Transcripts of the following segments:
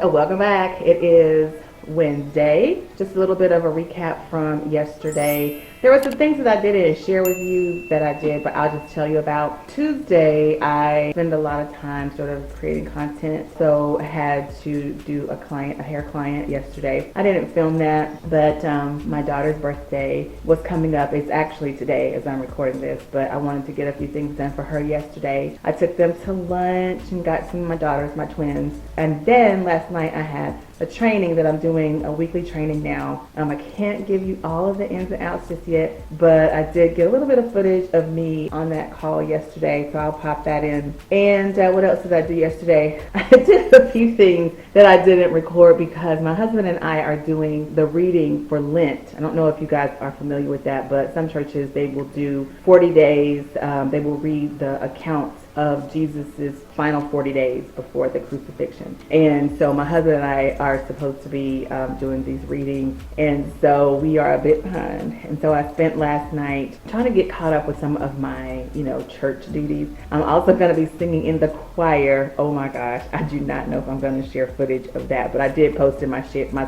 Welcome back. It is Wednesday. Just a little bit of a recap from yesterday. There were some things that I didn't share with you that I did, but I'll just tell you about. Tuesday, I spend a lot of time sort of creating content, so I had to do a hair client yesterday. I didn't film that, but my daughter's birthday was coming up. It's actually today as I'm recording this, but I wanted to get a few things done for her yesterday. I took them to lunch and got some of my daughters, my twins, and then last night I had a training that I'm doing, a weekly training now. I can't give you all of the ins and outs just yet, but I did get a little bit of footage of me on that call yesterday, so I'll pop that in. And what else did I do yesterday? I did a few things that I didn't record because my husband and I are doing the reading for Lent. I don't know if you guys are familiar with that, but some churches, they will do 40 days. They will read the accounts of Jesus's final 40 days before the crucifixion. And so my husband and I are supposed to be doing these readings, and so we are a bit behind. And so I spent last night trying to get caught up with some of my, church duties. I'm also going to be singing in the choir. Oh my gosh, I do not know if I'm going to share footage of that, but I did post in my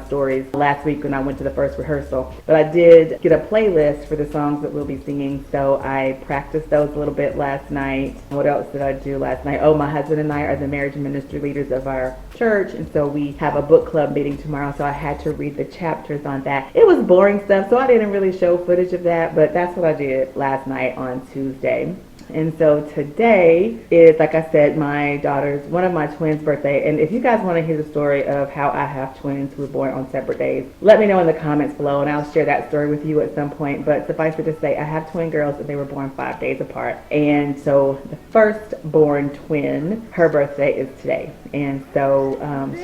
stories last week when I went to the first rehearsal. But I did get a playlist for the songs that we'll be singing, so I practiced those a little bit last night. What else did I do last night? Oh, my husband and I are the marriage and ministry leaders of our church, and so we have a book club meeting tomorrow, so I had to read the chapters on that. It was boring stuff, so I didn't really show footage of that, but that's what I did last night on Tuesday. And so today is, like I said, one of my twins' birthday. And if you guys want to hear the story of how I have twins who were born on separate days, let me know in the comments below, and I'll share that story with you at some point. But suffice it to say, I have twin girls, and they were born 5 days apart. And so the first-born twin, her birthday is today. And so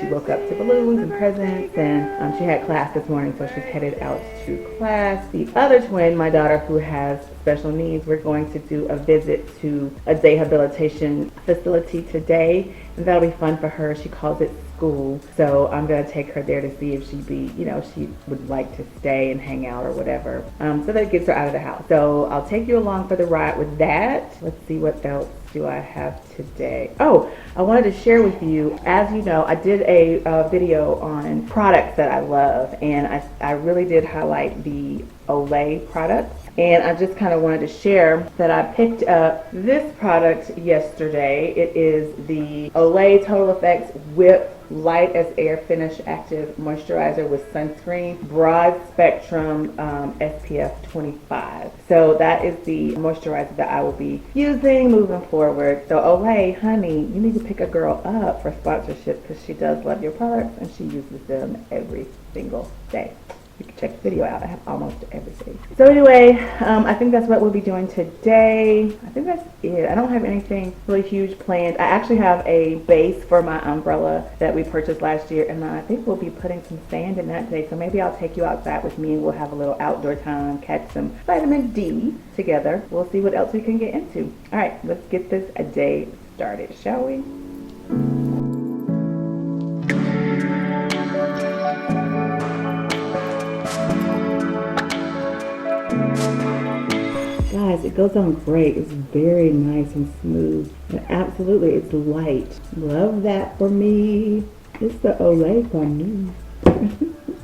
she woke up to balloons and presents, and she had class this morning, so she's headed out to class. The other twin, my daughter, who has special needs, we're going to do a visit to a rehabilitation facility today, and that'll be fun for her. She calls it school, so I'm going to take her there to see if she would like to stay and hang out or whatever, so that it gets her out of the house. So I'll take you along for the ride with that. Let's see, what else do I have today? Oh, I wanted to share with you, as you know, I did a video on products that I love, and I really did highlight the Olay products. And I just kind of wanted to share that I picked up this product yesterday. It is the Olay Total Effects Whip Light as Air Finish Active Moisturizer with Sunscreen, Broad Spectrum SPF 25. So that is the moisturizer that I will be using moving forward. So Olay, honey, you need to pick a girl up for sponsorship because she does love your products and she uses them every single day. You can check the video out. I have almost everything. So anyway, I think that's what we'll be doing today. I think that's it. I don't have anything really huge planned. I actually have a base for my umbrella that we purchased last year, and I think we'll be putting some sand in that today. So maybe I'll take you outside with me and we'll have a little outdoor time, catch some vitamin D together. We'll see what else we can get into. All right, let's get this a day started, shall we? Guys, it goes on great. It's very nice and smooth. And absolutely, it's light. Love that for me. It's the Olay for me.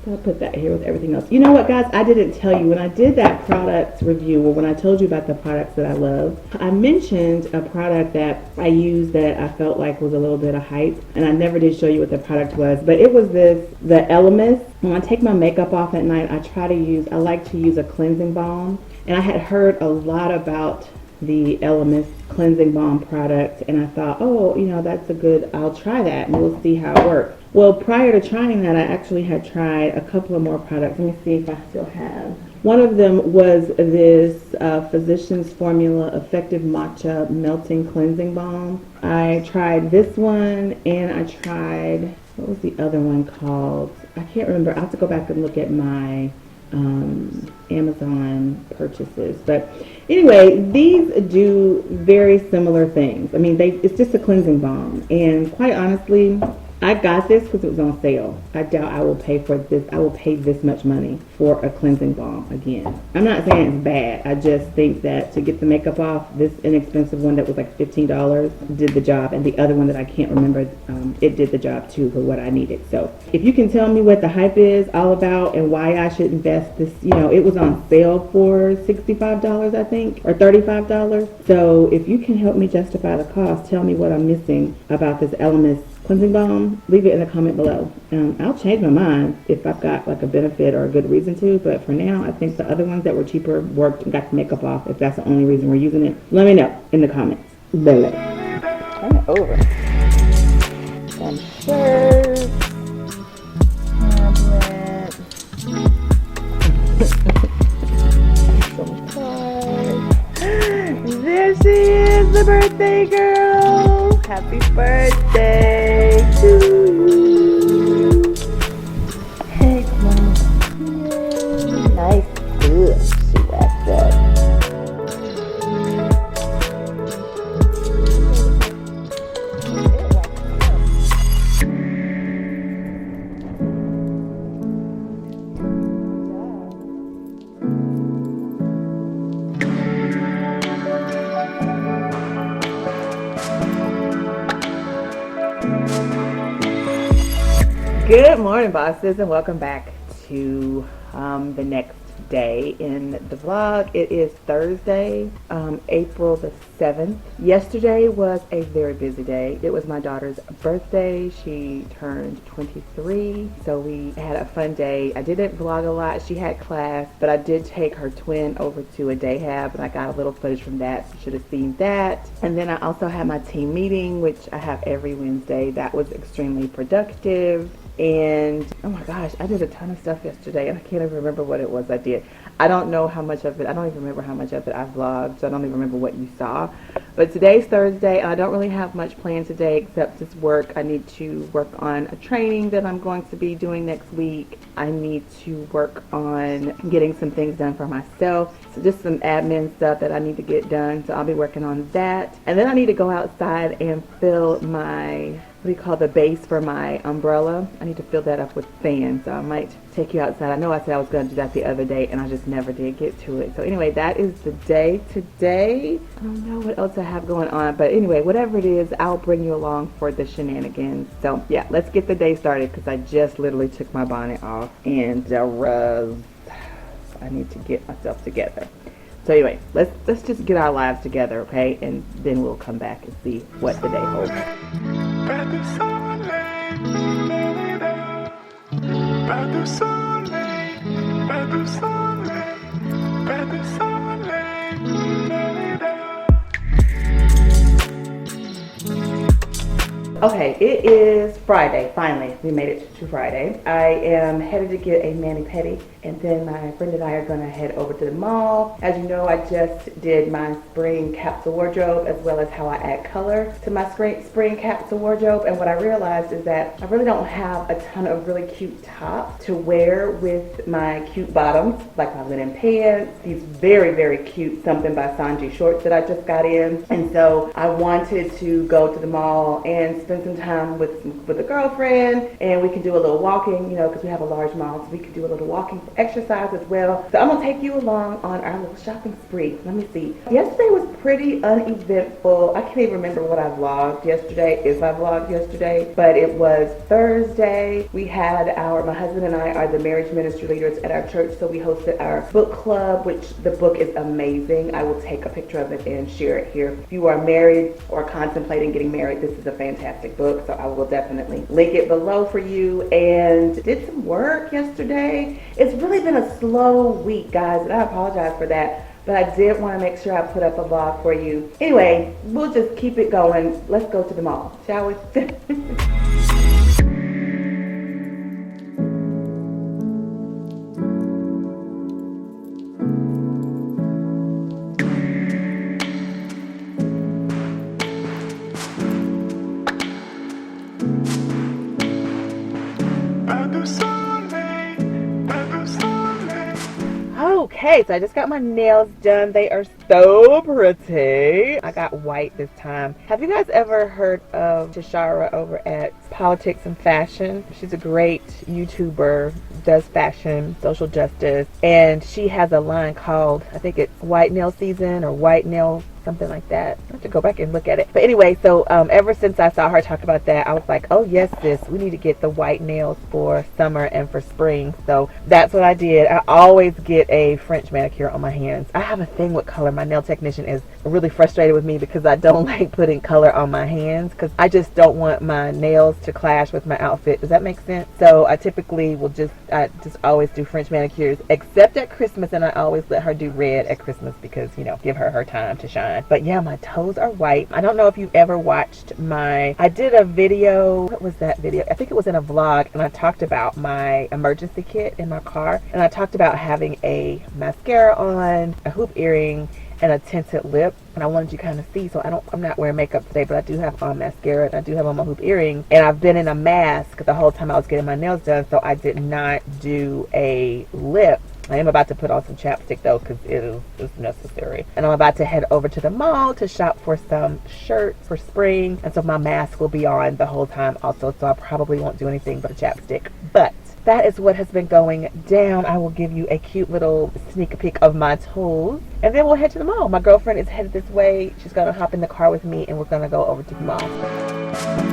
So I'll put that here with everything else. You know what, guys? I didn't tell you. When I did that product review, or when I told you about the products that I love, I mentioned a product that I used that I felt like was a little bit of hype. And I never did show you what the product was. But it was the Elemis. When I take my makeup off at night, I like to use a cleansing balm. And I had heard a lot about the Elemis cleansing balm product, and I thought, I'll try that and we'll see how it works. Well, prior to trying that, I actually had tried a couple of more products. Let me see if I still have. One of them was this Physicians Formula Effective Matcha Melting Cleansing Balm. I tried this one, and I tried, what was the other one called? I can't remember. I'll have to go back and look at my Amazon purchases. But anyway, these do very similar things. I mean, it's just a cleansing balm, and quite honestly, I got this because it was on sale. I doubt I will pay for this. I will pay this much money for a cleansing balm again. I'm not saying it's bad. I just think that to get the makeup off, this inexpensive one that was like $15 did the job, and the other one that I can't remember, it did the job too for what I needed. So if you can tell me what the hype is all about and why I should invest this, it was on sale for $65, I think, or $35. So if you can help me justify the cost, tell me what I'm missing about this Elemis cleansing balm, leave it in the comment below. I'll change my mind if I've got like a benefit or a good reason to, but for now, I think the other ones that were cheaper worked and got the makeup off. If that's the only reason we're using it, let me know in the comments below. Turn it over. Some shirts. Tablet. Some cards. There she is, the birthday girl. Happy birthday to you. Hey, Mom. Yay. Nice. Good. She wrapped up. Good morning, bosses, and welcome back to the next day in the vlog. It is Thursday, April the 7th. Yesterday was a very busy day. It was my daughter's birthday. She turned 23, so we had a fun day. I didn't vlog a lot. She had class, but I did take her twin over to a day hab, and I got a little footage from that, so you should have seen that. And then I also had my team meeting, which I have every Wednesday. That was extremely productive. And oh my gosh, I did a ton of stuff yesterday and I can't even remember what it was I did. I don't know how much of it, I don't even remember how much of it I vlogged, so I don't even remember what you saw. But today's Thursday and I don't really have much planned today except just work. I need to work on a training that I'm going to be doing next week. I need to work on getting some things done for myself. So just some admin stuff that I need to get done. So I'll be working on that. And then I need to go outside and fill my, what do you call the base for my umbrella? I need to fill that up with sand, so I might take you outside. I know I said I was going to do that the other day, and I just never did get to it. So anyway, that is the day today. I don't know what else I have going on, but anyway, whatever it is, I'll bring you along for the shenanigans. So yeah, let's get the day started because I just literally took my bonnet off, and I need to get myself together. So anyway, let's just get our lives together, okay? And then we'll come back and see what the day holds. Okay, it is Friday. Finally, we made it to Friday. I am headed to get a mani-pedi, and then my friend and I are gonna head over to the mall. As you know, I just did my spring capsule wardrobe, as well as how I add color to my spring capsule wardrobe. And what I realized is that I really don't have a ton of really cute tops to wear with my cute bottoms, like my linen pants, these very, very cute Something by Sanji shorts that I just got in. And so I wanted to go to the mall and spend some time with a girlfriend, and we can do a little walking, because we have a large mall, so we can do a little walking for exercise as well. So I'm gonna take you along on our little shopping spree. Let me see. Yesterday was pretty uneventful. I can't even remember what I vlogged yesterday, if I vlogged yesterday, but it was Thursday. We had my husband and I are the marriage ministry leaders at our church, so we hosted our book club, which the book is amazing. I will take a picture of it and share it here. If you are married or contemplating getting married, this is a fantastic book, so I will definitely link it below for you. And did some work yesterday. It's really been a slow week, guys, and I apologize for that, but I did want to make sure I put up a vlog for you. Anyway, we'll just keep it going. Let's go to the mall, shall we? Okay, so I just got my nails done. They are so pretty. I got white this time. Have you guys ever heard of Tashara over at Politics and Fashion? She's a great YouTuber, does fashion, social justice, and she has a line called, I think it's White Nail Season or White Nail something like that. I have to go back and look at it. But anyway, so ever since I saw her talk about that, I was like, oh yes, sis, we need to get the white nails for summer and for spring. So that's what I did. I always get a French manicure on my hands. I have a thing with color. My nail technician is really frustrated with me because I don't like putting color on my hands because I just don't want my nails to clash with my outfit. Does that make sense? So I typically will just always do French manicures, except at Christmas, and I always let her do red at Christmas because, you know, give her time to shine. But yeah, my toes are white. I don't know if you've ever watched I did a video. What was that video? I think it was in a vlog, and I talked about my emergency kit in my car, and I talked about having a mascara on, a hoop earring, and a tinted lip. And I wanted you to kind of see, so I'm not wearing makeup today, but I do have on mascara and I do have on my hoop earrings, and I've been in a mask the whole time I was getting my nails done, so I did not do a lip. I am about to put on some chapstick though because it is necessary. And I'm about to head over to the mall to shop for some shirts for spring. And so my mask will be on the whole time also. So I probably won't do anything but a chapstick. But that is what has been going down. I will give you a cute little sneak peek of my toes. And then we'll head to the mall. My girlfriend is headed this way. She's going to hop in the car with me and we're going to go over to the mall.